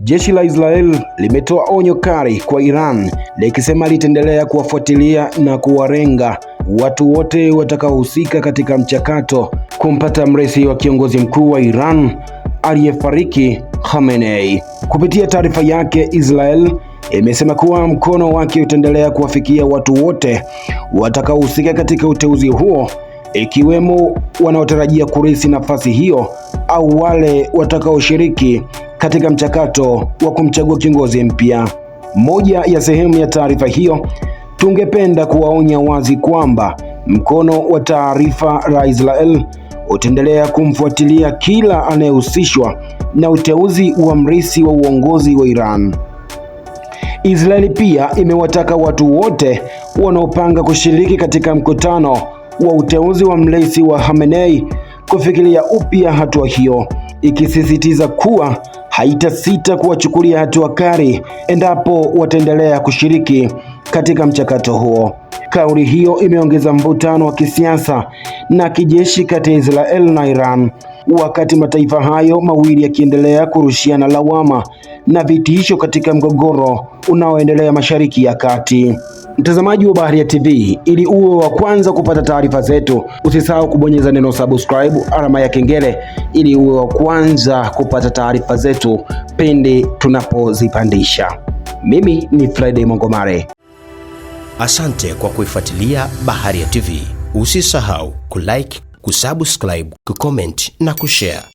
Jeshi la Israel limetoa onyo kali kwa Iran likisema litaendelea kuwafuatilia na kuwalenga watu wote watakaohusika katika mchakato kumpata mrithi wa kiongozi mkuu wa Iran aliyefariki Khamenei. Kupitia taarifa yake, Israel imesema kuwa mkono wake utaendelea kuwafikia watu wote watakaohusika katika uteuzi huo, ikiwemo wanaotarajia kurithi nafasi hiyo au wale watakaoshiriki katika mchakato wa kumchagua kiongozi mpya. Moja ya sehemu ya taarifa hiyo, tungependa kuwaonya wazi kwamba mkono wa taarifa la Israel utaendelea kumfuatilia kila anayehusishwa na uteuzi wa mrithi wa uongozi wa Iran. Israeli pia imewataka watu wote wanaopanga kushiriki katika mkutano wa uteuzi wa mrithi wa Khamenei kufikiria upya hatua hiyo, ikisisitiza kuwa haitasita kuwachukulia hatua kali endapo wataendelea kushiriki katika mchakato huo. Kauli hiyo imeongeza mvutano wa kisiasa na kijeshi kati ya Israel na Iran, wakati mataifa hayo mawili yakiendelea kurushiana lawama na vitisho katika mgogoro unaoendelea Mashariki ya Kati. Mtazamaji wa Baharia TV, ili uwe wa kwanza kupata taarifa zetu, usisahau kubonyeza neno subscribe, alama ya kengele, ili uwe wa kwanza kupata taarifa zetu pindi tunapozipandisha. Mimi ni Friday Mongomare. Asante kwa kuifuatilia Baharia TV. Usisahau kulike, kusubscribe, kucomment na kushare.